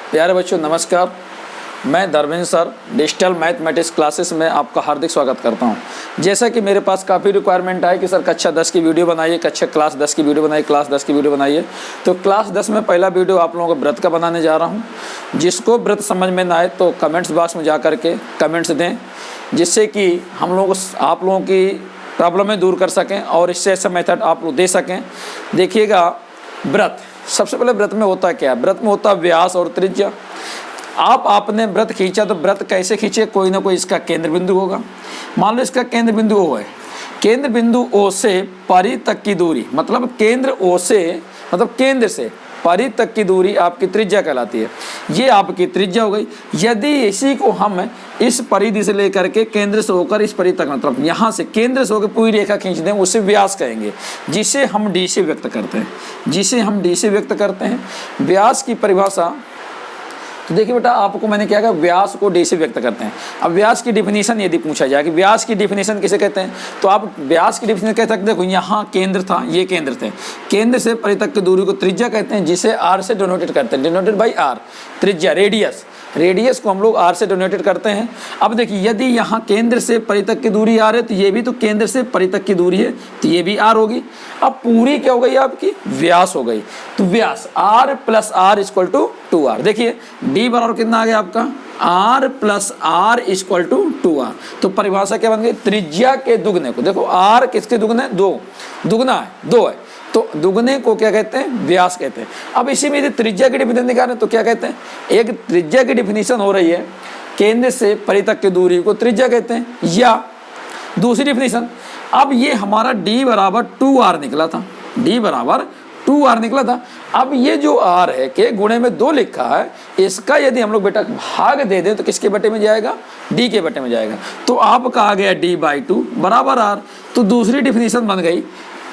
प्यारे बच्चों नमस्कार। मैं Dharmendra sir digital mathematics classes में आपका हार्दिक स्वागत करता हूं। जैसा कि मेरे पास काफ़ी रिक्वायरमेंट है कि सर कक्षा 10 की वीडियो बनाइए, कक्षा क्लास 10 की वीडियो बनाइए, क्लास 10 की वीडियो बनाइए। तो क्लास 10 में पहला वीडियो आप लोगों को व्रत का बनाने जा रहा हूं। जिसको व्रत समझ में ना आए तो कमेंट्स बॉक्स में जा करके कमेंट्स दें, जिससे कि हम लोग आप लोगों की प्रॉब्लमें दूर कर सकें और इससे ऐसा मेथड आप लोग दे सकें। देखिएगा, व्रत सबसे पहले व्रत में होता क्या है? व्रत में होता व्यास और त्रिज्या। आपने व्रत खींचा तो व्रत कैसे खींचे? कोई ना कोई इसका केंद्र बिंदु होगा। मान लो इसका केंद्र बिंदु O है। केंद्र बिंदु O से परि तक की दूरी, मतलब केंद्र O से मतलब केंद्र से परि तक की दूरी आपकी त्रिज्या कहलाती है। ये आपकी त्रिज्या हो गई। यदि इसी को हम इस परिधि से लेकर के केंद्र से होकर इस परिधि तक, मतलब यहाँ से केंद्र से होकर पूरी रेखा खींच दें, उसे व्यास कहेंगे, जिसे हम डी से व्यक्त करते हैं। व्यास की परिभाषा तो देखिए बेटा, आपको मैंने क्या कहा, व्यास को डी से व्यक्त करते हैं। अब व्यास की डिफिनीशन यदि पूछा जाए कि व्यास की डिफिनीशन किसे कहते हैं, तो आप व्यास की डिफिनीशन कह सकते हैं। देखो, यहाँ केंद्र था, ये केंद्र थे, केंद्र से परि तक की दूरी को त्रिज्या कहते हैं, जिसे आर से डिनोटेड करते हैं, डिनोटेड बाई आर। त्रिज्या रेडियस को हम लोग आर से डिनोटेड करते हैं। अब देखिए, यदि यहाँ केंद्र से परि तक की दूरी आर है, तो ये भी तो केंद्र से परि तक की दूरी है, तो ये भी आर होगी। अब पूरी क्या हो गई आपकी? व्यास हो गई। तो व्यास r plus r equal to 2r। देखिए डी बराबर कितना आ गया आपका? R plus r equal to 2r। तो परिभाषा क्या बन गई? त्रिज्या के दुगने को। देखो आर किसके दुगने? 2 दुगना है, 2 है, तो दुगने को क्या कहते हैं? व्यास कहते हैं। अब इसी में यदि त्रिज्या की डिफिनीशन निकालें तो क्या कहते हैं? एक त्रिज्या की डिफिनीशन हो रही है, केंद्र से परि तक की दूरी को त्रिज्या कहते हैं। या दूसरी डिफिनीशन, अब ये हमारा d बराबर 2r निकला था, d बराबर 2r निकला था। अब ये जो r है के गुणे में 2 लिखा है, इसका यदि हम लोग बेटा भाग दे दें तो किसके बटे में जाएगा? d के बटे में जाएगा। तो आपका आ गया d/2 बराबर r। तो दूसरी डिफिनीशन बन गई,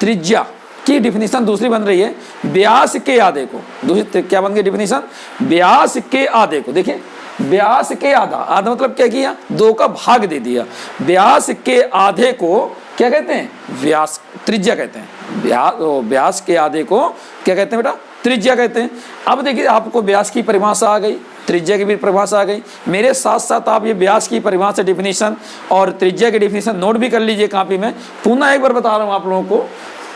त्रिज्या की डिफिनीशन दूसरी बन रही है व्यास के आधे को। दूसरी क्या बन गई डिफिनीशन? व्यास के आधे को। देखिए व्यास के आधा मतलब क्या किया? 2 का भाग दे दिया। व्यास के आधे को क्या कहते हैं? व्यास, त्रिज्या कहते हैं। व्यास के आधे को क्या कहते हैं बेटा? त्रिज्या कहते हैं। अब देखिए, आपको व्यास की परिभाषा आ गई, त्रिज्या की भी परिभाषा आ गई। मेरे साथ साथ आप ये व्यास की परिभाषा डिफिनीशन और त्रिज्या की डिफिनीशन नोट भी कर लीजिए कॉपी में। पुनः एक बार बता रहा हूँ आप लोगों को,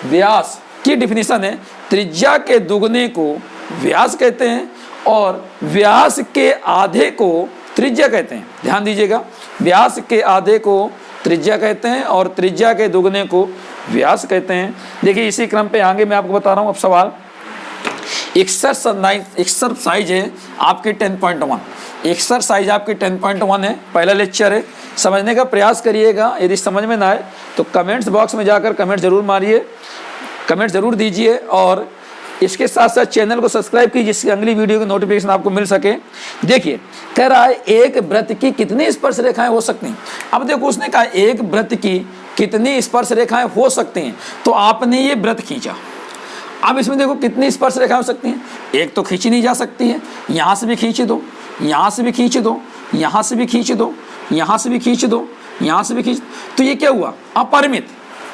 व्यास की डिफिनीशन है त्रिज्या के दुगने को व्यास कहते हैं और व्यास के आधे को त्रिज्या कहते हैं। ध्यान दीजिएगा, व्यास के आधे को त्रिज्या कहते हैं और त्रिज्या के दुगने को व्यास कहते हैं। देखिए इसी क्रम पे आगे मैं आपको बता रहा हूँ। अब सवाल एक्सरसाइज है आपकी 10.1। एक्सरसाइज आपकी 10.1 है, पहला लेक्चर है। समझने का प्रयास करिएगा। यदि समझ में ना आए तो कमेंट्स बॉक्स में जाकर कमेंट जरूर मारिए, कमेंट जरूर दीजिए और इसके साथ साथ चैनल को सब्सक्राइब कीजिए, जिसकी अगली वीडियो की नोटिफिकेशन आपको मिल सके। देखिए कह रहा है एक वृत्त की कितनी स्पर्श रेखाएं हो सकती हैं। अब देखो उसने कहा एक वृत्त की कितनी स्पर्श रेखाएं हो सकती हैं, तो आपने ये वृत्त खींचा। अब इसमें देखो कितनी स्पर्श रेखाएं हो सकती हैं। एक तो खींची नहीं जा सकती है, यहाँ से भी खींच दो, यहाँ से भी खींच दो, यहाँ से भी खींच दो, यहाँ से भी खींच दो, यहाँ से भी खींच। तो ये क्या हुआ? अपरिमित।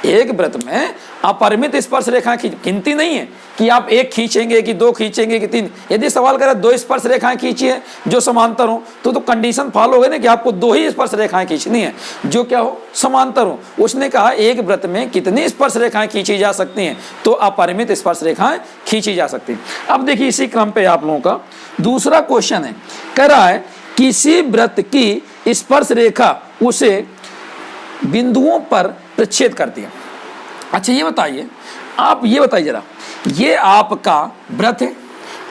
एक वृत्त में अपरिमित स्पर्श रेखाएं गिनती नहीं है कि आप एक खींचेंगे कि 2 खींचेंगे कि 3। यदि सवाल करे 2 स्पर्श रेखाएं खींची है जो समांतर हो, तो कंडीशन फॉलो हो गई ना कि आपको 2 ही स्पर्श रेखाएं खींचनी है जो क्या हो? समांतर हो। उसने कहा एक वृत्त में कितनी स्पर्श रेखाएं खींची जा सकती हैं, तो अपरिमित स्पर्श रेखाएं खींची जा सकती हैं। अब देखिए इसी क्रम पे आप लोगों का दूसरा क्वेश्चन है, कह रहा है किसी वृत्त की स्पर्श रेखा उसे बिंदुओं पर प्रच्छेद करती है। अच्छा ये बताइए, आप ये बताइए जरा, ये आपका वृत्त है।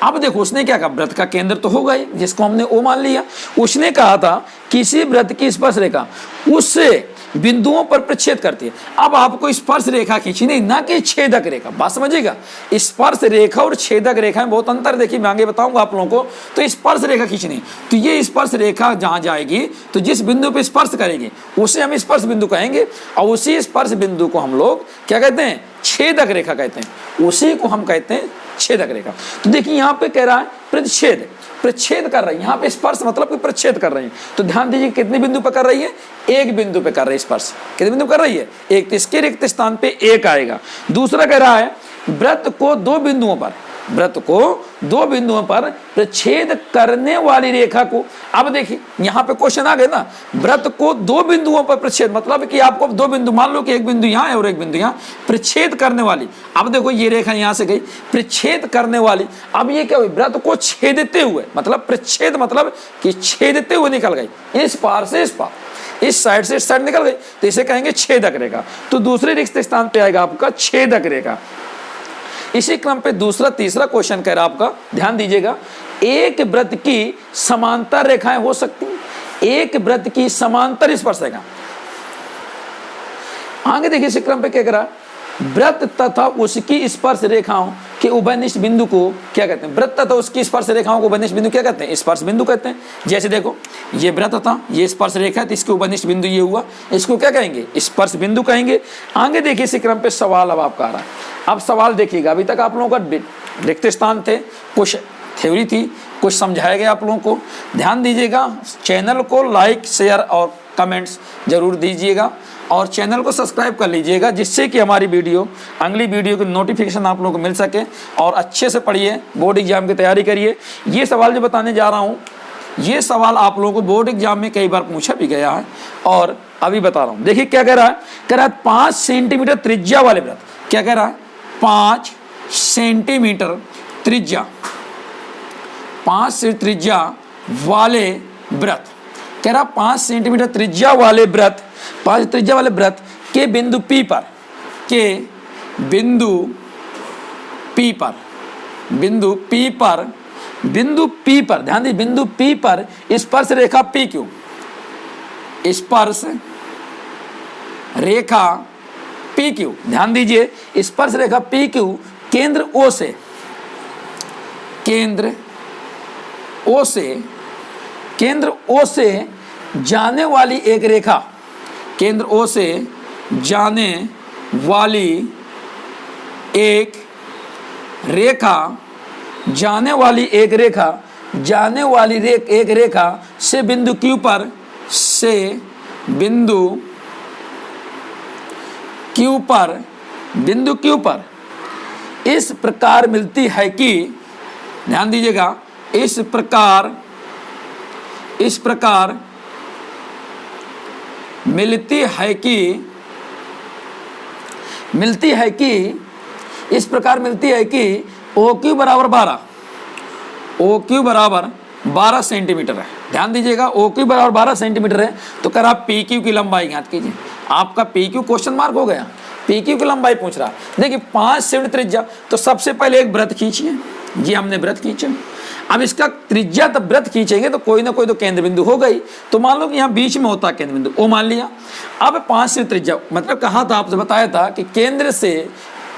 अब देखो उसने क्या कहा? वृत्त का केंद्र तो होगा ही, जिसको हमने O मान लिया। उसने कहा था किसी वृत्त की स्पर्श रेखा उससे बिंदुओं पर प्रच्छेद करती है। अब आपको स्पर्श रेखा खींचनी, ना कि छेदक रेखा। बात समझिएगा, स्पर्श रेखा और छेदक रेखा में बहुत अंतर। देखिए मैं आगे बताऊंगा आप लोगों को। तो स्पर्श रेखा खींचनी, तो ये स्पर्श रेखा जहां जाएगी तो जिस बिंदु पे स्पर्श करेगी उसे हम स्पर्श बिंदु कहेंगे, और उसी स्पर्श बिंदु को हम लोग क्या कहते हैं? छेदक रेखा कहते हैं। उसी को हम कहते हैं छेदक रेखा। तो देखिए यहाँ पे कह रहा है प्रतिच्छेद, प्रच्छेद कर रही है। यहाँ पे स्पर्श मतलब कि प्रच्छेद कर रही है। तो ध्यान दीजिए कितने बिंदु पे कर रही है? एक बिंदु पे कर रही है स्पर्श। कितने बिंदु कर रही है? एक। तो इसके रिक्त स्थान पे 1 आएगा। दूसरा कह रहा है वृत्त को 2 बिंदुओं पर, वृत्त को दो बिंदुओं पर प्रच्छेद करने वाली रेखा को, अब देखिए यहां पे क्वेश्चन आ गए ना, वृत्त को दो बिंदुओं पर प्रच्छेद, मतलब कि आपको दो बिंदु, मान लो कि एक बिंदु यहां है और एक बिंदु यहां, प्रच्छेद करने वाली। अब देखो ये रेखा यहां से गई, प्रच्छेद करने वाली, अब ये क्या हुई, वृत्त को छेदते हुए, मतलब प्रच्छेद मतलब कि छेदते हुए निकल गई, इस पार से इस पार, इस साइड से इस साइड निकल गई, तो इसे कहेंगे छेदक रेखा। तो दूसरे रिक्त स्थान पे आएगा आपका छेदक रेखा। इसी क्रम पे दूसरा तीसरा क्वेश्चन कह रहा आपका, ध्यान दीजिएगा, एक वृत्त की समांतर रेखाएं हो सकती हैं, एक वृत्त की समांतर स्पर्श रेखा। आगे देखिए इसी क्रम पे क्या कह रहा, वृत्त तथा उसकी स्पर्श रेखाओं के उभयनिष्ठ बिंदु को क्या कहते हैं, वृत्त तथा उसकी स्पर्श रेखाओं को उभयनिष्ठ बिंदु क्या कहते हैं, स्पर्श बिंदु कहते हैं। जैसे देखो ये वृत्त था, ये स्पर्श रेखा है, तो इसके उभयनिष्ठ बिंदु ये हुआ, इसको क्या कहेंगे, स्पर्श बिंदु कहेंगे। आगे देखिए इसी क्रम पे सवाल अब आपका आ रहा है। अब सवाल देखिएगा, अभी तक आप लोगों का रिक्त स्थान थे, कुछ थ्योरी थी, कुछ समझाया गया आप लोगों को। ध्यान दीजिएगा, चैनल को लाइक शेयर और कमेंट्स जरूर दीजिएगा और चैनल को सब्सक्राइब कर लीजिएगा, जिससे कि हमारी वीडियो, अगली वीडियो की नोटिफिकेशन आप लोगों को मिल सके। और अच्छे से पढ़िए, बोर्ड एग्जाम की तैयारी करिए। ये सवाल जो बताने जा रहा हूँ, ये सवाल आप लोगों को बोर्ड एग्जाम में कई बार पूछा भी गया है और अभी बता रहा हूँ। देखिए क्या कह रहा है, कह रहा है 5 सेंटीमीटर त्रिज्या वाले वृत्त, क्या कह रहा है, 5 सेंटीमीटर त्रिज्या, 5 से त्रिज्या वाले वृत्त, कह रहा 5 सेंटीमीटर त्रिज्या वाले वृत्त, 5 त्रिज्या वाले वृत्त के बिंदु P पर, के बिंदु P पर, बिंदु P पर, बिंदु P पर, ध्यान दीजिए, बिंदु P पर स्पर्श रेखा PQ, स्पर्श रेखा PQ, ध्यान दीजिए, स्पर्श रेखा PQ केंद्र O से, केंद्र O से, केंद्र O से जाने वाली एक रेखा, केंद्र O से जाने वाली एक रेखा, जाने वाली एक रेखा, जाने वाली एक रेखा से बिंदु Q पर, से बिंदु Q पर, बिंदु Q पर इस प्रकार मिलती है कि, ध्यान दीजिएगा, इस प्रकार मिलती है कि, इस प्रकार मिलती है कि OQ बराबर 12, OQ बराबर 12 सेंटीमीटर है। ध्यान दीजिएगा, OQ बराबर 12 सेंटीमीटर है। तो कर आप PQ की लंबाई ज्ञात कीजिए। आपका PQ क्वेश्चन मार्क हो गया, PQ की लंबाई पूछ रहा। देखिए 5 सेंटीमीटर त्रिज्या, तो सबसे पहले एक वृत्त खींचिए, ये हमने वृत्त खींचा। अब इसका त्रिज्या तब वृत्त खींचेंगे तो कोई ना कोई तो केंद्र बिंदु हो गई। तो मान लो कि यहाँ बीच में होता है केंद्र बिंदु, वो मान लिया। अब 5 से त्रिज्या, मतलब कहा था, आपसे बताया था कि केंद्र से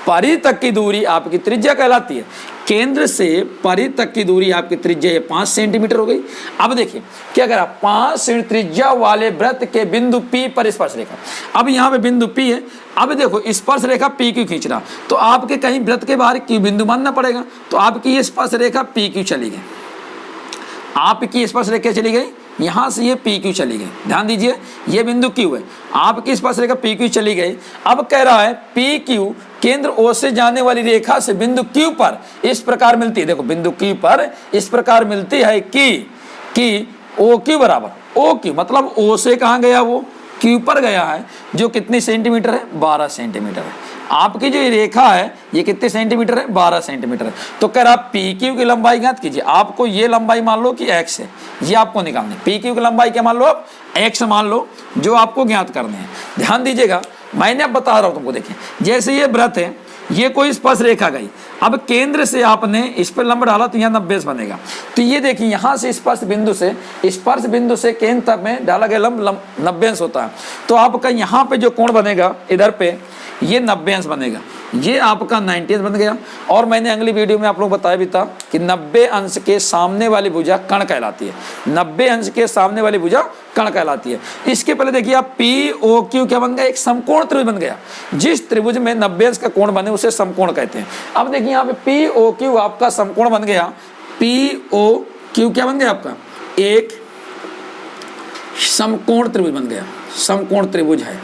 परिधि तक की दूरी आपकी त्रिज्या कहलाती है। केंद्र से परिधि तक की दूरी आपकी त्रिज्या 5 सेंटीमीटर हो गई। अब देखिए क्या करा, 5 सेंटीमीटर त्रिज्या वाले वृत्त के बिंदु P पर स्पर्श रेखा। अब यहाँ पे बिंदु P है। अब देखो स्पर्श रेखा PQ खींच रहा, तो आपके कहीं वृत्त के बाहर Q बिंदु मानना पड़ेगा। तो आपकी ये स्पर्श रेखा PQ चली गई, आपकी स्पर्श रेखा चली गई, यहाँ से ये PQ चली गई। ध्यान दीजिए, ये बिंदु Q है, आपकी स्पर्श रेखा PQ चली गई। अब कह रहा है PQ केंद्र O से जाने वाली रेखा से बिंदु Q पर इस प्रकार मिलती है। देखो बिंदु Q पर इस प्रकार मिलती है कि OQ बराबर, OQ मतलब O से कहाँ गया, वो Q पर गया है, जो कितनी सेंटीमीटर है, 12 सेंटीमीटर है। आपकी जो ये रेखा है ये कितने सेंटीमीटर है, 12 सेंटीमीटर है। तो कह रहा PQ की लंबाई ज्ञात कीजिए। आपको ये लंबाई मान लो कि x है, ये आपको निकालनी। PQ की लंबाई क्या मान लो आप, x मान लो, जो आपको ज्ञात करने हैं। ध्यान दीजिएगा, मैंने अब बता रहा हूँ तुमको। देखिए जैसे ये वृत्त है, ये कोई स्पर्श रेखा गई, अब केंद्र से आपने इस पर लंब डाला तो यहाँ 90 बनेगा। तो ये देखिए यहाँ से स्पर्श बिंदु से केंद्र तक में डाला गया लंब 90 होता है। तो आपका यहाँ पे जो कोण बनेगा इधर पे, ये 90 बनेगा, ये आपका 90 बन गया। और मैंने अगली वीडियो में आप लोग बताया भी था कि 90 अंश के सामने वाली भुजा कर्ण कहलाती है। 90 अंश के सामने वाली भुजा कर्ण कहलाती है। इसके पहले देखिए आप POQ क्या बन गया, एक समकोण त्रिभुज बन गया। जिस त्रिभुज में 90 अंश का कोण बने उसे समकोण कहते हैं। अब देखिए यहाँ पे POQ आपका समकोण बन गया। POQ क्या बन गया आपका, एक समकोण त्रिभुज बन गया, समकोण त्रिभुज है।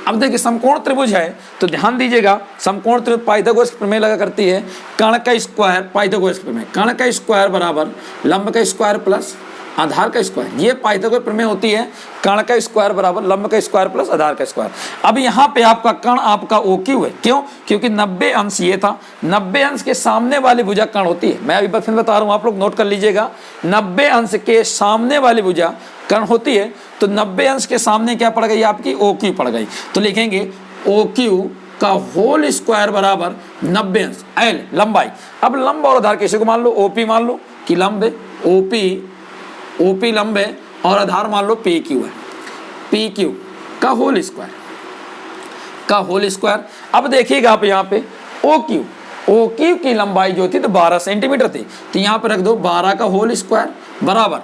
अब देखिए समकोण त्रिभुज है तो ध्यान दीजिएगा, समकोण त्रिभुज पाइथागोरस की प्रमेय लगा करती है, कर्ण का स्क्वायर पाइथागोरस की प्रमेय, कर्ण का स्क्वायर बराबर लंब का स्क्वायर प्लस आधार का स्क्वायर, ये पाइथागोरस प्रमेय होती है, कर्ण का स्क्वायर बराबर लंब का स्क्वायर प्लस आधार का स्क्वायर। अब यहाँ पे आपका कर्ण आपका OQ है, क्यों? क्योंकि 90 अंश ये था, 90 अंश के सामने वाली भुजा कर्ण होती है। मैं अभी फिर बता रहा हूँ, आप लोग नोट कर लीजिएगा, 90 अंश के सामने वाली भुजा कर्ण होती है, तो 90 अंश के सामने क्या पड़ गई आपकी? OQ पड़ गई। तो लिखेंगे OQ का होल स्क्वायर बराबर 90 अंश, L लंबाई। अब लंब और आधार किसी को मान लो, OP मान लो कि लंब है, OP लंब है और आधार मान लो PQ है, PQ का होल स्क्वायर। अब देखिएगा आप यहाँ पे OQ की लंबाई जो थी तो 12 सेंटीमीटर थी, तो यहाँ पे रख दो 12 का होल स्क्वायर बराबर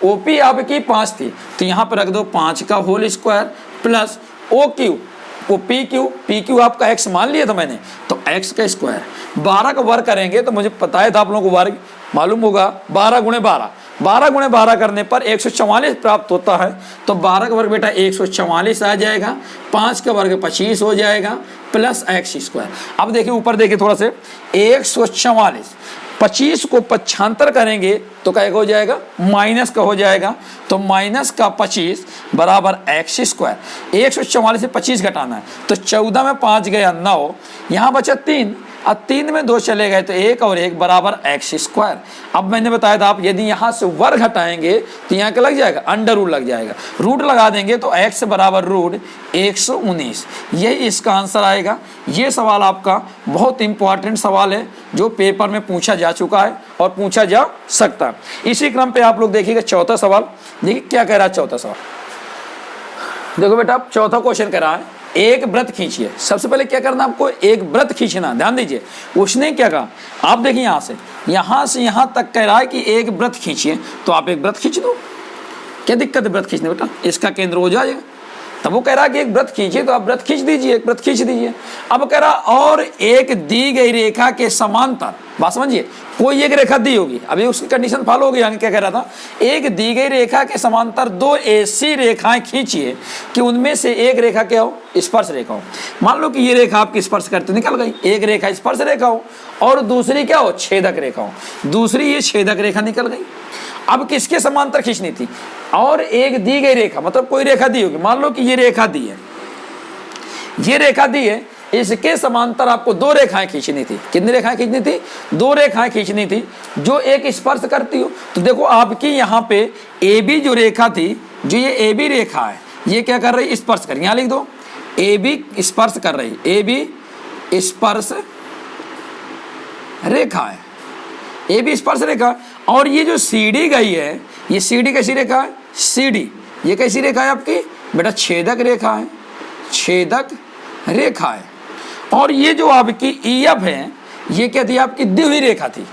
OP आपकी 5 थी, तो यहाँ पे रख दो 5 का whole square plus OQ PQ आपका x मान लिया था मैंने, तो x का स्क्वायर। 12 का वर्ग करेंगे तो मुझे पता है था आप लोगों को वर्ग मालूम होगा, 12 गुणे 12 करने पर 144 प्राप्त होता है, तो 12 का वर्ग बेटा 144 आ जाएगा, 5 का वर्ग 25 हो जाएगा प्लस x स्क्वायर। अब देखिए ऊपर देखिए थोड़ा से, 144 25 को पक्षांतर करेंगे तो क्या हो जाएगा? माइनस का हो जाएगा, तो माइनस का 25 बराबर x स्क्वायर। 144 से 25 घटाना है, तो 14 में 5 गया 9, यहाँ बचा 3, अब 3 में 2 चले गए तो 1 और 1 बराबर x स्क्वायर। अब मैंने बताया था आप यदि यहाँ से वर्ग हटाएंगे तो यहाँ क्या लग जाएगा? अंडर रूट लग जाएगा, रूट लगा देंगे तो x बराबर रूट 119, यही इसका आंसर आएगा। ये सवाल आपका बहुत इंपॉर्टेंट सवाल है जो पेपर में पूछा जा चुका है और पूछा जा सकता है। इसी क्रम पे आप लोग देखिएगा चौथा सवाल, देखिए क्या कह रहा है चौथा सवाल। देखो बेटा आप चौथा क्वेश्चन कह रहा है एक वृत्त खींचिए। सबसे पहले क्या करना आपको? एक वृत्त खींचना, ध्यान दीजिए। उसने क्या कहा, आप देखिए यहाँ से यहाँ तक कह रहा है कि एक वृत्त खींचिए, तो आप एक वृत्त खींच दो, क्या दिक्कत है वृत्त खींचने बेटा? इसका केंद्र हो जाएगा। तब वो कह रहा है कि एक वृत्त खींचिए, तो आप वृत्त खींच दीजिए, एक वृत्त खींच दीजिए। अब कह रहा और एक दी गई रेखा के समांतर, बात समझिए, कोई एक रेखा दी होगी, अभी उसकी कंडीशन फॉलो होगी। आगे क्या कह रहा था? एक दी गई रेखा के समांतर 2 ऐसी रेखाएं खींचिए कि उनमें से एक रेखा क्या हो? स्पर्श रेखा हो। मान लो कि ये रेखा आपकी स्पर्श करते निकल गई, एक रेखा स्पर्श रेखा हो और दूसरी क्या हो? छेदक रेखा हो। दूसरी ये छेदक रेखा निकल गई। अब किसके समांतर खींचनी थी? और एक दी गई रेखा, मतलब कोई रेखा दी होगी, मान लो कि ये रेखा दी है, ये रेखा दी है, इसके समांतर आपको 2 रेखाएं खींचनी थी। कितनी रेखाएं खींचनी थी? 2 रेखाएं खींचनी थी जो एक स्पर्श करती हो। तो देखो आपकी यहाँ पे AB जो रेखा थी, जो ये AB रेखा है, ये क्या कर रही? स्पर्श कर, यहाँ लिख दो AB स्पर्श कर रही, AB स्पर्श रेखा है, AB स्पर्श रेखा। और ये जो CD गई है, ये CD कैसी रेखा है? CD ये कैसी रेखा है आपकी बेटा? छेदक रेखा है, छेदक रेखा है। और ये जो आपकी EF है, ये क्या थी? आपकी दी हुई रेखा थी।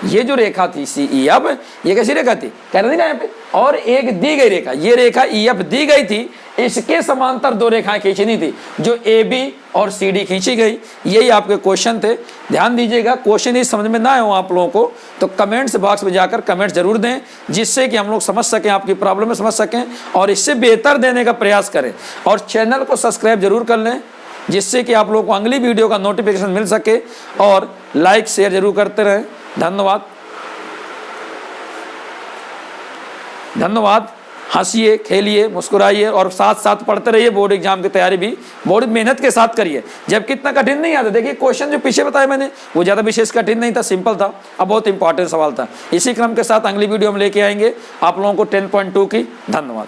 ये जो रेखा थी EF, ये कैसी रेखा थी? कह रहे थे ना यहाँ पे। और एक दी गई रेखा, ये रेखा EF दी गई थी, इसके समांतर 2 रेखाएं खींचनी थी जो AB और CD खींची गई। यही आपके क्वेश्चन थे। ध्यान दीजिएगा, क्वेश्चन ही समझ में ना आए हो आप लोगों को तो कमेंट्स बॉक्स में जाकर कमेंट जरूर दें, जिससे कि हम लोग समझ सकें, आपकी प्रॉब्लम में समझ सकें और इससे बेहतर देने का प्रयास करें। और चैनल को सब्सक्राइब जरूर कर लें, जिससे कि आप लोगों को अगली वीडियो का नोटिफिकेशन मिल सके, और लाइक शेयर जरूर करते रहें। धन्यवाद। हंसिए, खेलिए, मुस्कुराइए और साथ साथ पढ़ते रहिए। बोर्ड एग्जाम की तैयारी भी बहुत मेहनत के साथ करिए, जबकि इतना कठिन नहीं आता। देखिए क्वेश्चन जो पीछे बताया मैंने, वो ज़्यादा विशेष कठिन नहीं था, सिंपल था, अब बहुत इंपॉर्टेंट सवाल था। इसी क्रम के साथ अगली वीडियो हम लेके आएंगे आप लोगों को 10.2 की। धन्यवाद।